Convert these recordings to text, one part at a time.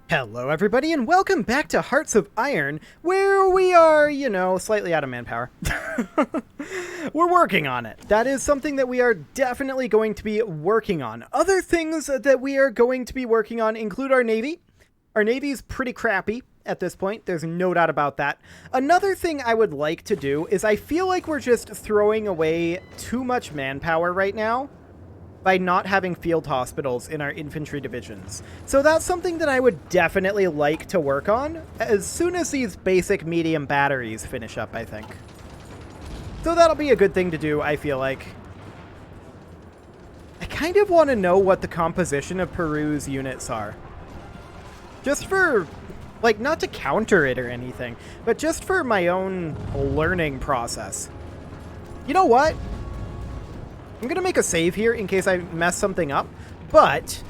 Hello everybody and welcome back to Hearts of Iron, where we are, slightly out of manpower. We're working on it. That is something that we are definitely going to be working on. Other things that we are going to be working on include our Navy. Our Navy's pretty crappy at this point, there's no doubt about that. Another thing I would like to do is I feel like we're just throwing away too much manpower right now by not having field hospitals in our infantry divisions. So that's something that I would definitely like to work on as soon as these basic medium batteries finish up, I think. So that'll be a good thing to do, I feel like. I kind of want to know what the composition of Peru's units are. Just for, like, not to counter it or anything, but just for my own learning process. You know what? I'm going to make a save here in case I mess something up, but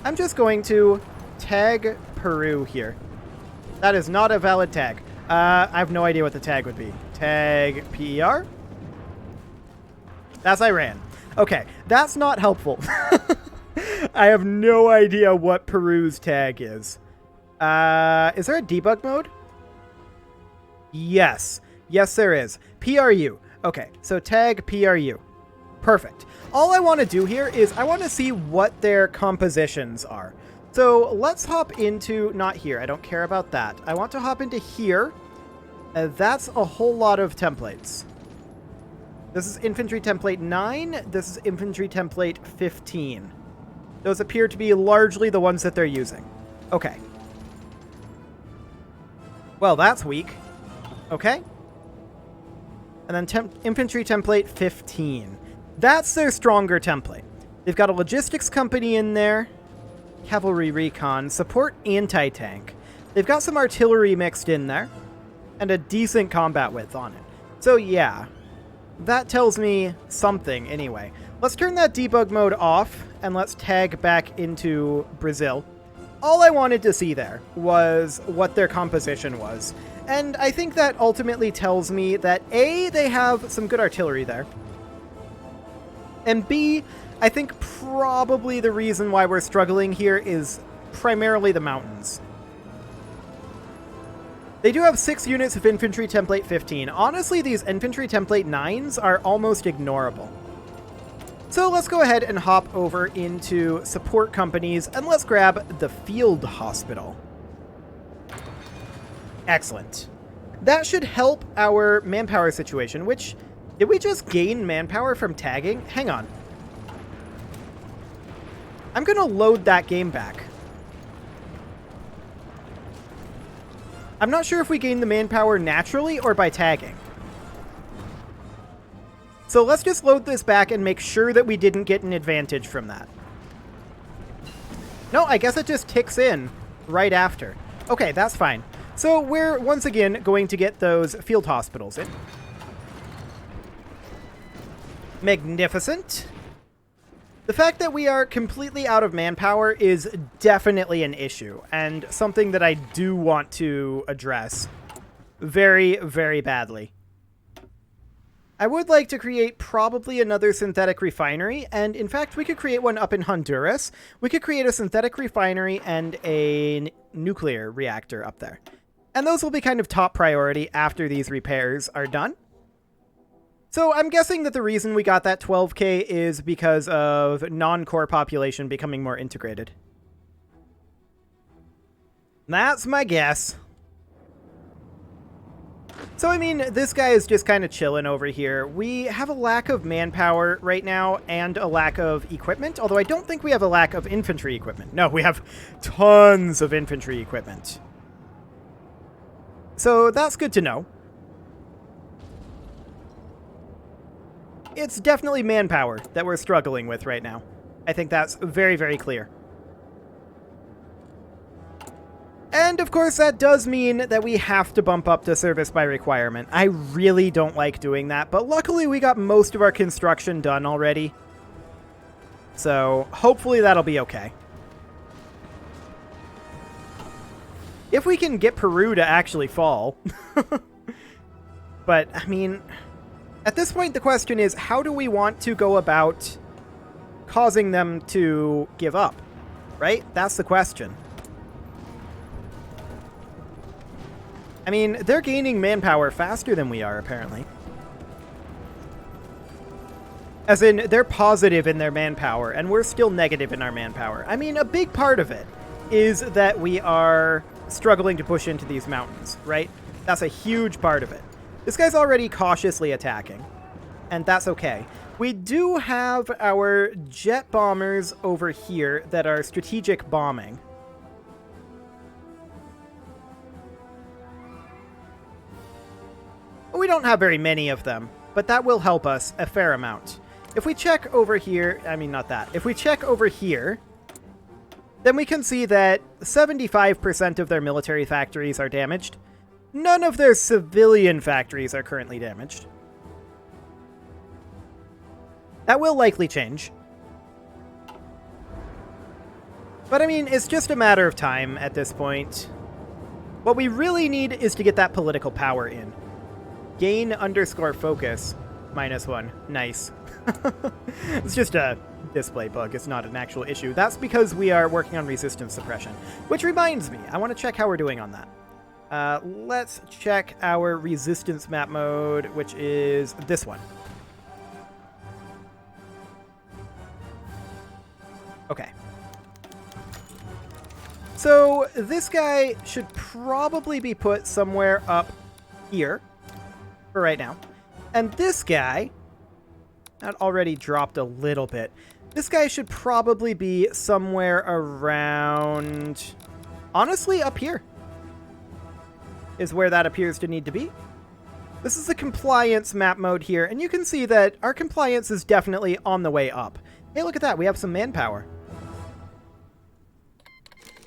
I'm just going to tag Peru here. That is not a valid tag. I have no idea what the tag would be. Tag PER? That's Iran. Okay, that's not helpful. I have no idea what Peru's tag is. Is there a debug mode? Yes. Yes, there is. PRU. Okay, so tag PRU. Perfect. All I want to do here is I want to see what their compositions are. So let's hop into, not here, I don't care about that. I want to hop into here. That's a whole lot of templates. This is infantry template 9. This is infantry template 15. Those appear to be largely the ones that they're using. Okay. Well, that's weak. Okay. And then infantry template 15. That's their stronger template. They've got a logistics company in there, cavalry recon, support anti-tank. They've got some artillery mixed in there, and a decent combat width on it. So yeah, that tells me something anyway. Let's turn that debug mode off, and let's tag back into Brazil. All I wanted to see there was what their composition was. And I think that ultimately tells me that A, they have some good artillery there. And B, I think probably the reason why we're struggling here is primarily the mountains. They do have 6 units of infantry template 15. Honestly, these infantry template 9s are almost ignorable. So let's go ahead and hop over into support companies and let's grab the field hospital. Excellent. That should help our manpower situation, which... Did we just gain manpower from tagging? Hang on. I'm going to load that game back. I'm not sure if we gained the manpower naturally or by tagging. So let's just load this back and make sure that we didn't get an advantage from that. No, I guess it just ticks in right after. Okay, that's fine. So we're once again going to get those field hospitals in. Magnificent. The fact that we are completely out of manpower is definitely an issue, and something that I do want to address very, very badly. I would like to create probably another synthetic refinery, and in fact, we could create one up in Honduras. We could create a synthetic refinery and a nuclear reactor up there. And those will be kind of top priority after these repairs are done. So I'm guessing that the reason we got that 12k is because of non-core population becoming more integrated. That's my guess. So, I mean, this guy is just kind of chilling over here. We have a lack of manpower right now and a lack of equipment, although I don't think we have a lack of infantry equipment. No, we have tons of infantry equipment. So that's good to know. It's definitely manpower that we're struggling with right now. I think that's very, very clear. And of course, that does mean that we have to bump up to service by requirement. I really don't like doing that, but luckily we got most of our construction done already. So hopefully that'll be okay. If we can get Peru to actually fall. But, I mean... At this point, the question is, how do we want to go about causing them to give up? Right? That's the question. I mean, they're gaining manpower faster than we are, apparently. As in, they're positive in their manpower, and we're still negative in our manpower. I mean, a big part of it is that we are struggling to push into these mountains, right? That's a huge part of it. This guy's already cautiously attacking, and that's okay. We do have our jet bombers over here that are strategic bombing. We don't have very many of them, but that will help us a fair amount. If we check over here, I mean, not that. If we check over here, then we can see that 75% of their military factories are damaged. None of their civilian factories are currently damaged. That will likely change. But I mean, it's just a matter of time at this point. What we really need is to get that political power in. Gain _focus -1. Nice. It's just a display bug. It's not an actual issue. That's because we are working on resistance suppression. Which reminds me, I want to check how we're doing on that. Let's check our resistance map mode, which is this one. Okay. So this guy should probably be put somewhere up here for right now. And this guy, that already dropped a little bit. This guy should probably be somewhere around, honestly, up here is where that appears to need to be. This is the compliance map mode here, and you can see that our compliance is definitely on the way up. Hey, look at that. We have some manpower.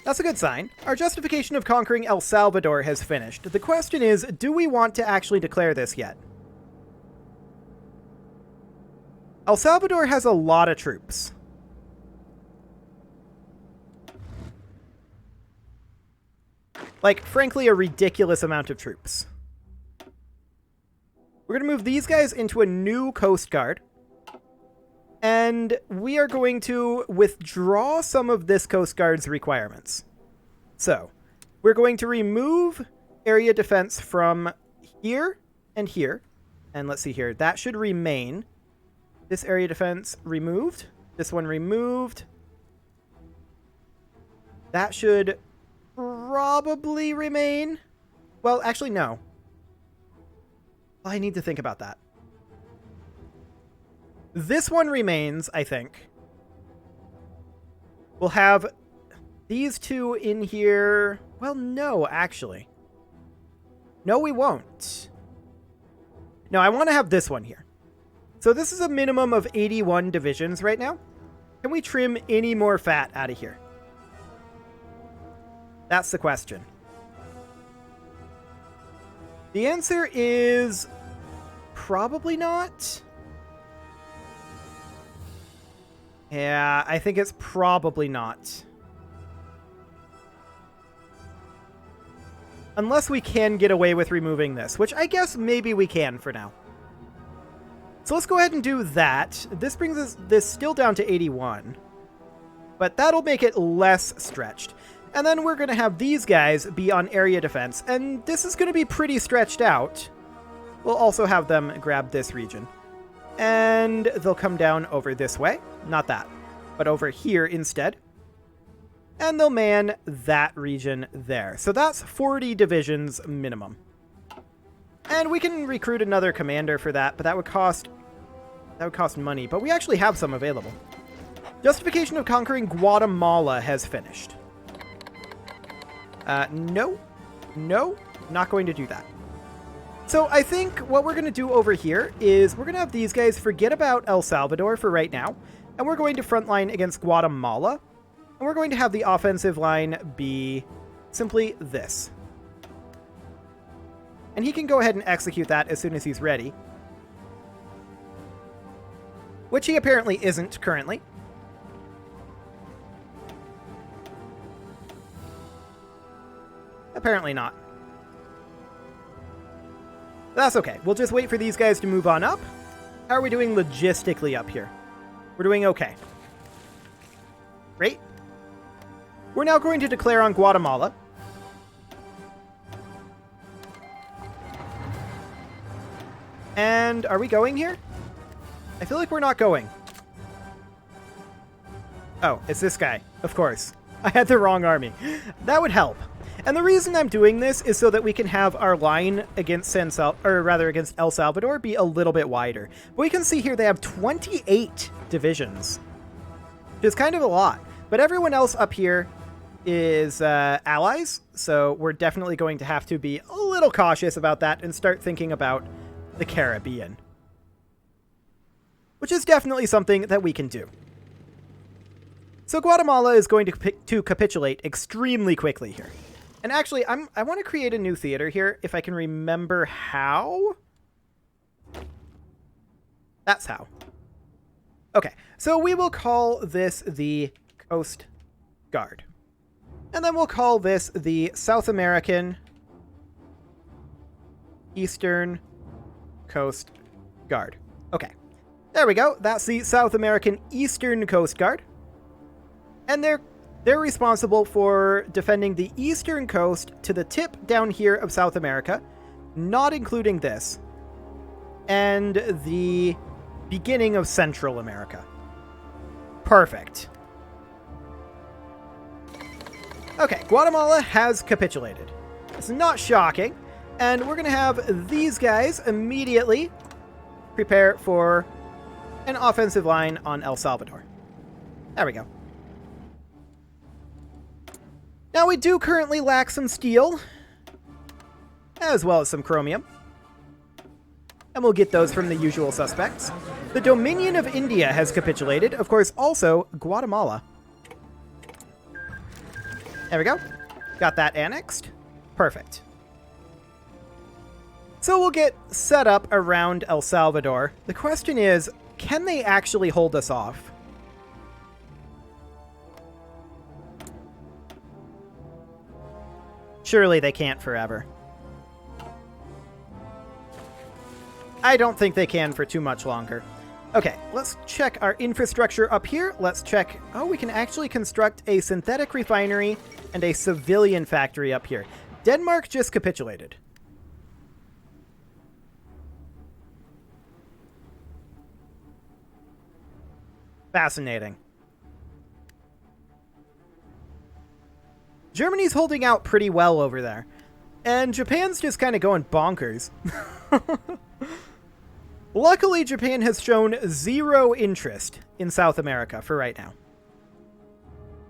That's a good sign. Our justification of conquering El Salvador has finished. The question is, do we want to actually declare this yet? El Salvador has a lot of troops. Like, frankly, a ridiculous amount of troops. We're going to move these guys into a new Coast Guard. And we are going to withdraw some of this Coast Guard's requirements. So, we're going to remove area defense from here and here. And let's see here. That should remain. This area defense removed. This one removed. That should probably remain. Well, actually, no. Well, I need to think about that. This one remains, I think. We'll have these two in here. Well, no, actually. No, we won't. No, I want to have this one here. So this is a minimum of 81 divisions right now. Can we trim any more fat out of here? That's the question. The answer is probably not. Yeah, I think it's probably not. Unless we can get away with removing this, which I guess maybe we can for now. So let's go ahead and do that. This brings this still down to 81. But that'll make it less stretched. And then we're going to have these guys be on area defense. And this is going to be pretty stretched out. We'll also have them grab this region. And they'll come down over this way. Not that, but over here instead. And they'll man that region there. So that's 40 divisions minimum. And we can recruit another commander for that, but that would cost money. But we actually have some available. Justification of conquering Guatemala has finished. No, not going to do that. So I think what we're going to do over here is we're going to have these guys forget about El Salvador for right now. And we're going to frontline against Guatemala. And we're going to have the offensive line be simply this. And he can go ahead and execute that as soon as he's ready. Which he apparently isn't currently. Apparently not. That's okay. We'll just wait for these guys to move on up. How are we doing logistically up here? We're doing okay. Great. We're now going to declare on Guatemala. And are we going here? I feel like we're not going. Oh, it's this guy. Of course. I had the wrong army. That would help. And the reason I'm doing this is so that we can have our line against against El Salvador be a little bit wider. But we can see here they have 28 divisions, which is kind of a lot. But everyone else up here is allies, so we're definitely going to have to be a little cautious about that and start thinking about the Caribbean, which is definitely something that we can do. So Guatemala is going to capitulate extremely quickly here. And actually, I want to create a new theater here, if I can remember how. That's how. Okay, so we will call this the Coast Guard. And then we'll call this the South American Eastern Coast Guard. Okay, there we go. That's the South American Eastern Coast Guard. And they're responsible for defending the eastern coast to the tip down here of South America, not including this, and the beginning of Central America. Perfect. Okay, Guatemala has capitulated. It's not shocking, and we're going to have these guys immediately prepare for an offensive line on El Salvador. There we go. Now, we do currently lack some steel, as well as some chromium. And we'll get those from the usual suspects. The Dominion of India has capitulated. Of course, also Guatemala. There we go. Got that annexed. Perfect. So we'll get set up around El Salvador. The question is, can they actually hold us off? Surely they can't forever. I don't think they can for too much longer. Okay, let's check our infrastructure up here. Let's check... Oh, we can actually construct a synthetic refinery and a civilian factory up here. Denmark just capitulated. Fascinating. Germany's holding out pretty well over there. And Japan's just kind of going bonkers. Luckily, Japan has shown zero interest in South America for right now.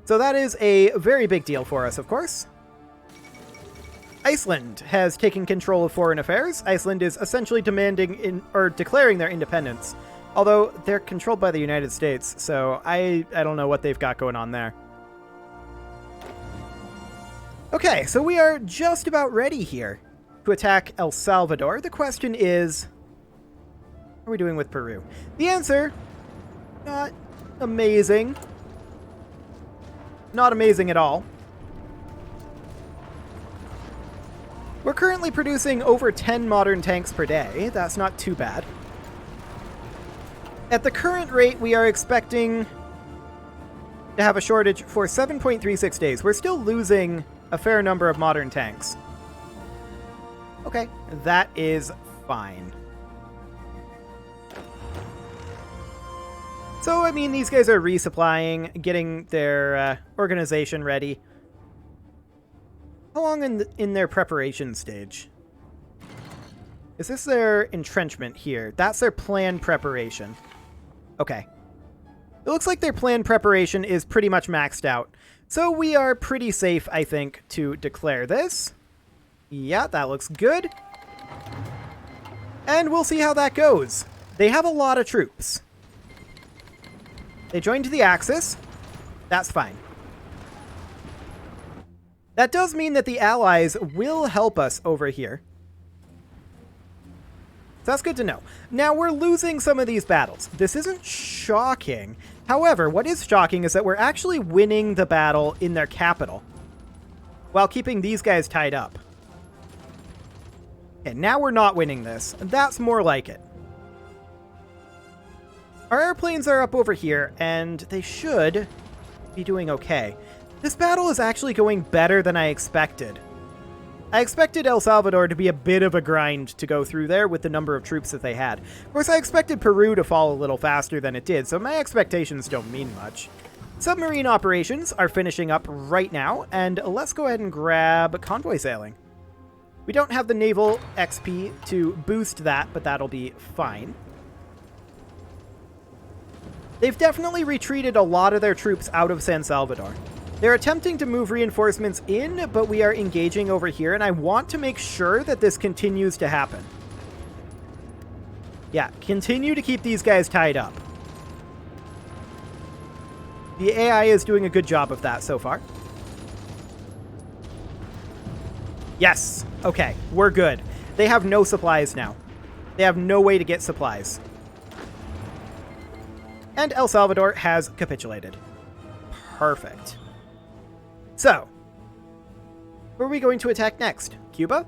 So that is a very big deal for us, of course. Iceland has taken control of foreign affairs. Iceland is essentially declaring their independence. Although they're controlled by the United States, so I don't know what they've got going on there. Okay, so we are just about ready here to attack El Salvador. The question is, how are we doing with Peru? The answer, not amazing. Not amazing at all. We're currently producing over 10 modern tanks per day. That's not too bad. At the current rate, we are expecting to have a shortage for 7.36 days. We're still losing a fair number of modern tanks. Okay, that is fine. So, I mean, these guys are resupplying, getting their organization ready. How long in their preparation stage? Is this their entrenchment here? That's their planned preparation. Okay. It looks like their planned preparation is pretty much maxed out. So we are pretty safe, I think, to declare this. Yeah, that looks good. And we'll see how that goes. They have a lot of troops. They joined the Axis. That's fine. That does mean that the Allies will help us over here. So that's good to know. Now, we're losing some of these battles. This isn't shocking. However, what is shocking is that we're actually winning the battle in their capital while keeping these guys tied up. Okay, now we're not winning this. That's more like it. Our airplanes are up over here, and they should be doing okay. This battle is actually going better than I expected. I expected El Salvador to be a bit of a grind to go through there with the number of troops that they had. Of course, I expected Peru to fall a little faster than it did, so my expectations don't mean much. Submarine operations are finishing up right now, and let's go ahead and grab convoy sailing. We don't have the naval XP to boost that, but that'll be fine. They've definitely retreated a lot of their troops out of San Salvador. They're attempting to move reinforcements in, but we are engaging over here, and I want to make sure that this continues to happen. Yeah, continue to keep these guys tied up. The AI is doing a good job of that so far. Yes. Okay, we're good. They have no supplies now. They have no way to get supplies. And El Salvador has capitulated. Perfect. So, where are we going to attack next? Cuba?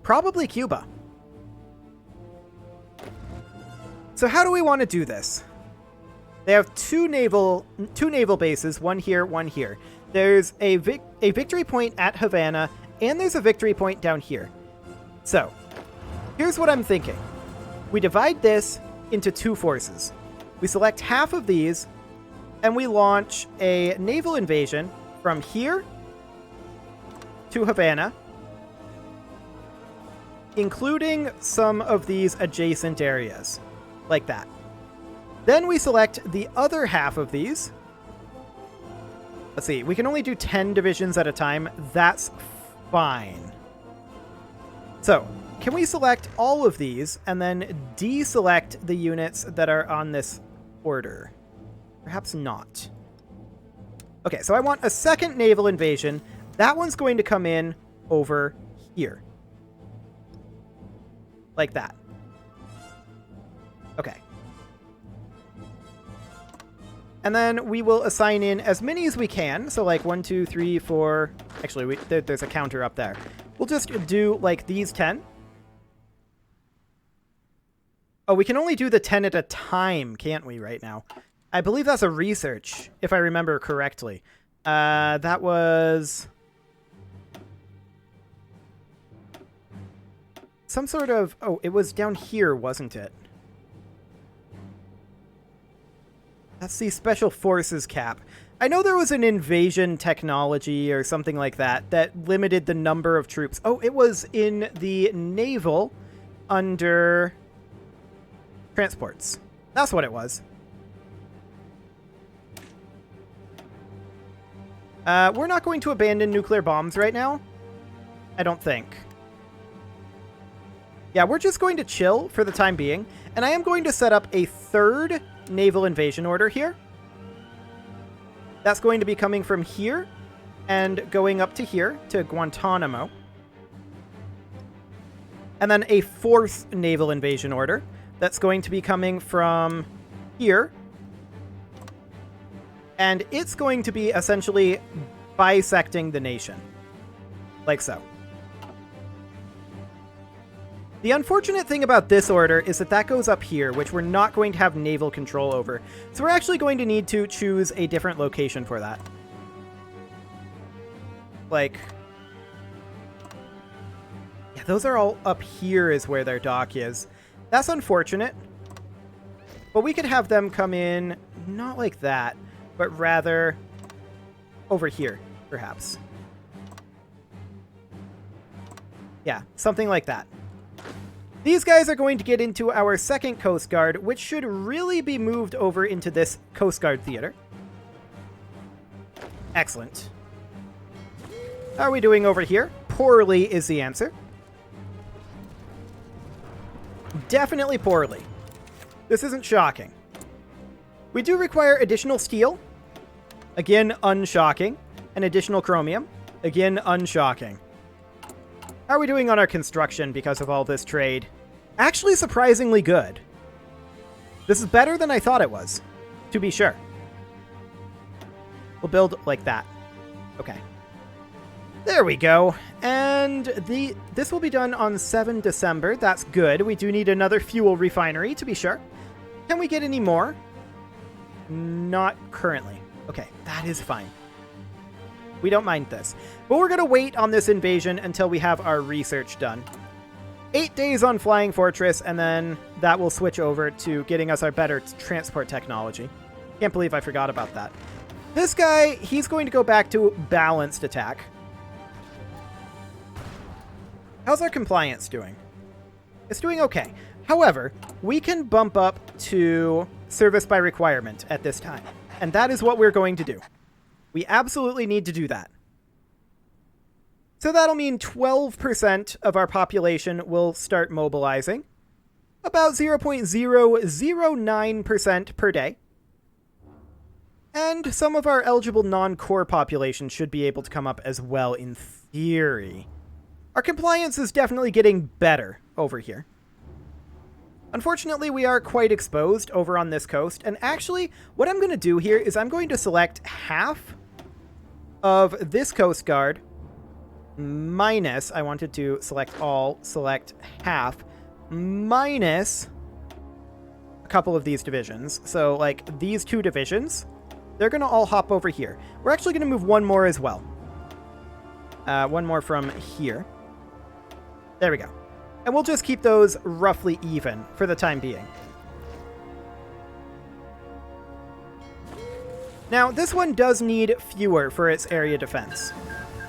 Probably Cuba. So how do we want to do this? They have two naval bases, one here, one here. There's a victory point at Havana, and there's a victory point down here. So, here's what I'm thinking. We divide this into two forces. We select half of these, and we launch a naval invasion from here to Havana, including some of these adjacent areas, like that. Then we select the other half of these. Let's see, we can only do 10 divisions at a time. That's fine. So, can we select all of these and then deselect the units that are on this order? Perhaps not. Okay, so I want a second naval invasion. That one's going to come in over here. Like that. Okay. And then we will assign in as many as we can. So like 1, 2, 3, 4. Actually, there's a counter up there. We'll just do like these 10. Oh, we can only do the 10 at a time, can't we, right now? I believe that's a research, if I remember correctly. That was some sort of... Oh, it was down here, wasn't it? That's the Special Forces cap. I know there was an invasion technology or something like that that limited the number of troops. Oh, it was in the naval under transports. That's what it was. We're not going to abandon nuclear bombs right now. I don't think. Yeah, we're just going to chill for the time being. And I am going to set up a third naval invasion order here. That's going to be coming from here and going up to here to Guantanamo. And then a fourth naval invasion order that's going to be coming from here. And it's going to be essentially bisecting the nation. Like so. The unfortunate thing about this order is that that goes up here, which we're not going to have naval control over. So we're actually going to need to choose a different location for that. Like... yeah, those are all up here is where their dock is. That's unfortunate. But we could have them come in, not like that, but rather over here, perhaps. Yeah, something like that. These guys are going to get into our second Coast Guard, which should really be moved over into this Coast Guard theater. Excellent. How are we doing over here? Poorly is the answer. Definitely poorly. This isn't shocking. We do require additional steel. Again, unshocking. And additional chromium. Again, unshocking. How are we doing on our construction because of all this trade? Actually, surprisingly good. This is better than I thought it was, to be sure. We'll build like that. Okay. There we go. And this will be done on 7 December. That's good. We do need another fuel refinery, to be sure. Can we get any more? Not currently. Okay, that is fine. We don't mind this. But we're going to wait on this invasion until we have our research done. 8 days on Flying Fortress, and then that will switch over to getting us our better transport technology. Can't believe I forgot about that. This guy, he's going to go back to balanced attack. How's our compliance doing? It's doing okay. However, we can bump up to service by requirement at this time. And that is what we're going to do. We absolutely need to do that. So that'll mean 12% of our population will start mobilizing. About 0.009% per day. And some of our eligible non-core population should be able to come up as well in theory. Our compliance is definitely getting better over here. Unfortunately, we are quite exposed over on this coast. And actually, what I'm going to do here is I'm going to select half of this Coast Guard minus, I wanted to select all, select half, minus a couple of these divisions. So, like, these 2 divisions, they're going to all hop over here. We're actually going to move one more as well. One more from here. There we go. And we'll just keep those roughly even for the time being. Now, this one does need fewer for its area defense.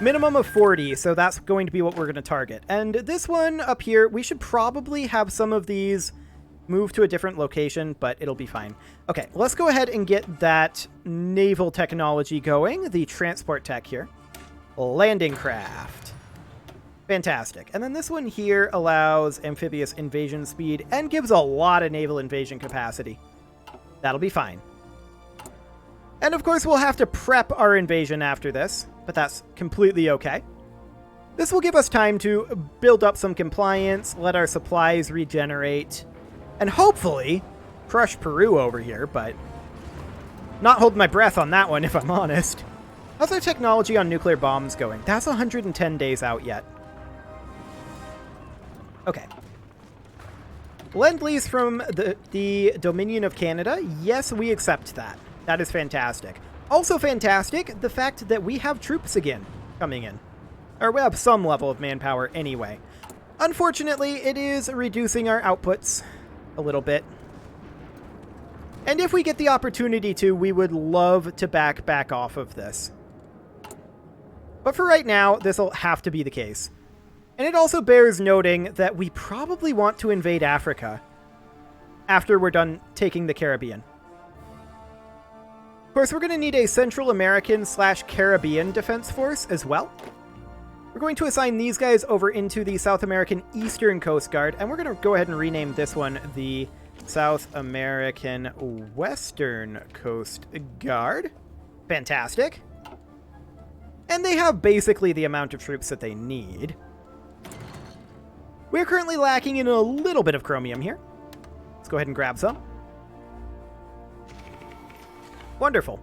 Minimum of 40, so that's going to be what we're going to target. And this one up here, we should probably have some of these move to a different location, but it'll be fine. Okay, let's go ahead and get that naval technology going, the transport tech here. Landing craft. Fantastic. And then this one here allows amphibious invasion speed and gives a lot of naval invasion capacity. That'll be fine. And of course, we'll have to prep our invasion after this, but that's completely okay. This will give us time to build up some compliance, let our supplies regenerate, and hopefully crush Peru over here, but not holding my breath on that one, if I'm honest. How's our technology on nuclear bombs going? That's 110 days out yet. Okay. Lend-Lease from the Dominion of Canada. Yes, we accept that. That is fantastic. Also fantastic, the fact that we have troops again coming in. Or we have some level of manpower anyway. Unfortunately, it is reducing our outputs a little bit. And if we get the opportunity to, we would love to back off of this. But for right now, this will have to be the case. And it also bears noting that we probably want to invade Africa after we're done taking the Caribbean. Of course, we're going to need a Central American/Caribbean defense force as well. We're going to assign these guys over into the South American Eastern Coast Guard, and we're going to go ahead and rename this one the South American Western Coast Guard. Fantastic. And they have basically the amount of troops that they need. We're currently lacking in a little bit of chromium here. Let's go ahead and grab some. Wonderful.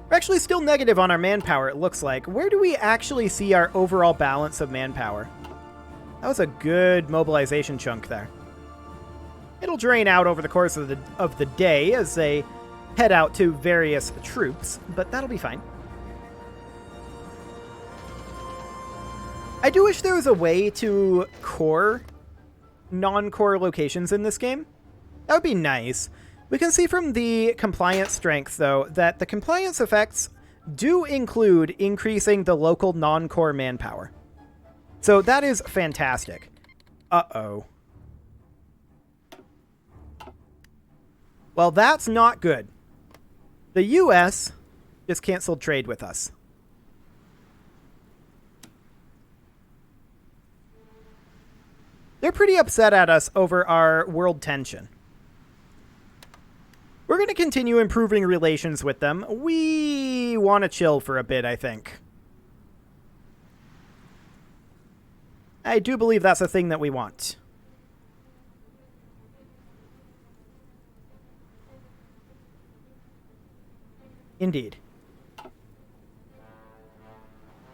We're actually still negative on our manpower, it looks like. Where do we actually see our overall balance of manpower? That was a good mobilization chunk there. It'll drain out over the course of the day as they head out to various troops, but that'll be fine. I do wish there was a way to core non-core locations in this game. That would be nice. We can see from the compliance strength, though, that the compliance effects do include increasing the local non-core manpower. So that is fantastic. Uh-oh. Well, that's not good. The U.S. just canceled trade with us. They're pretty upset at us over our world tension. We're going to continue improving relations with them. We want to chill for a bit, I think. I do believe that's a thing that we want. Indeed.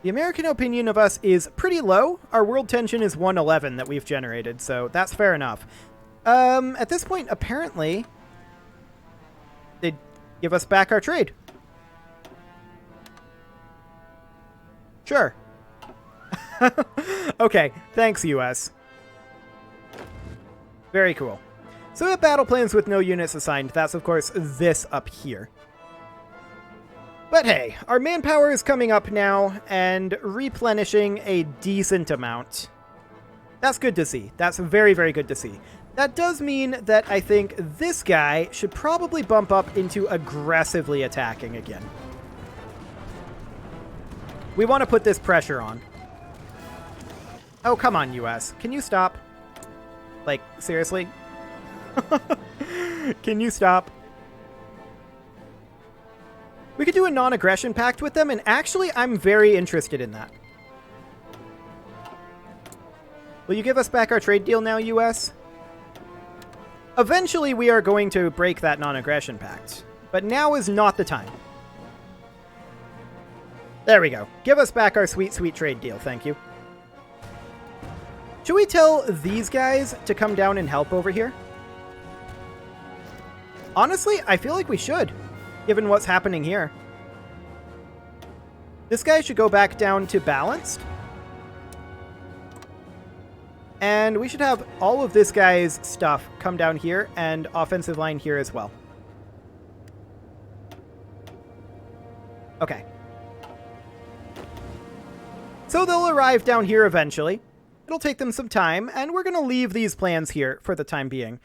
The American opinion of us is pretty low. Our world tension is 111 that we've generated, so that's fair enough. At this point, apparently, they'd give us back our trade. Sure. Okay, thanks, US. Very cool. So we have battle plans with no units assigned. That's, of course, this up here. But hey, our manpower is coming up now and replenishing a decent amount. That's good to see. That's very, very good to see. That does mean that I think this guy should probably bump up into aggressively attacking again. We want to put this pressure on. Oh, come on, US. Can you stop? Like, seriously? Can you stop? We could do a non-aggression pact with them, and actually, I'm very interested in that. Will you give us back our trade deal now, US? Eventually, we are going to break that non-aggression pact, but now is not the time. There we go. Give us back our sweet, sweet trade deal, thank you. Should we tell these guys to come down and help over here? Honestly, I feel like we should, given what's happening here. This guy should go back down to balanced. And we should have all of this guy's stuff come down here and offensive line here as well. Okay. So they'll arrive down here eventually. It'll take them some time, and we're going to leave these plans here for the time being.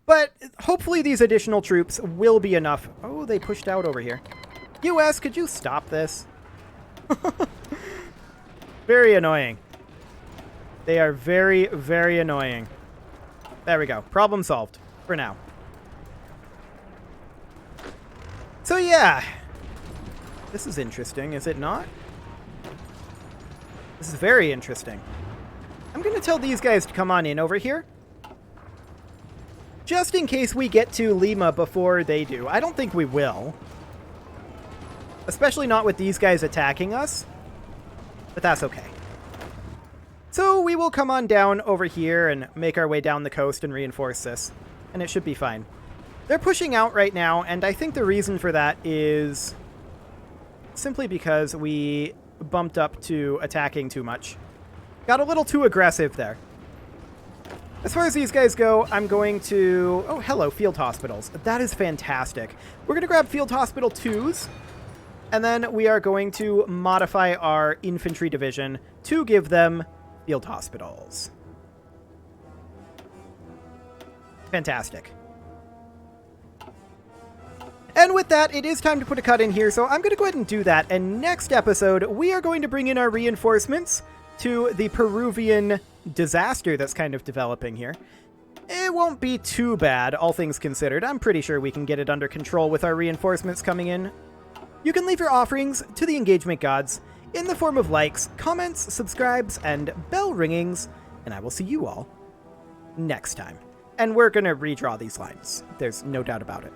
But hopefully these additional troops will be enough. Oh, they pushed out over here. US, could you stop this? Very annoying. They are very, very annoying. There we go. Problem solved. For now. So yeah. This is interesting, is it not? This is very interesting. I'm going to tell these guys to come on in over here. Just in case we get to Lima before they do. I don't think we will. Especially not with these guys attacking us. But that's okay. So we will come on down over here and make our way down the coast and reinforce this. And it should be fine. They're pushing out right now, and I think the reason for that is simply because we bumped up to attacking too much. Got a little too aggressive there. As far as these guys go, I'm going to... Oh, hello, field hospitals. That is fantastic. We're going to grab field hospital 2s, and then we are going to modify our infantry division to give them field hospitals. Fantastic. And with that, it is time to put a cut in here, so I'm going to go ahead and do that. And next episode, we are going to bring in our reinforcements to the Peruvian disaster that's kind of developing here. It won't be too bad, all things considered. I'm pretty sure we can get it under control with our reinforcements coming in. You can leave your offerings to the engagement gods in the form of likes, comments, subscribes, and bell ringings, and I will see you all next time. And we're going to redraw these lines. There's no doubt about it.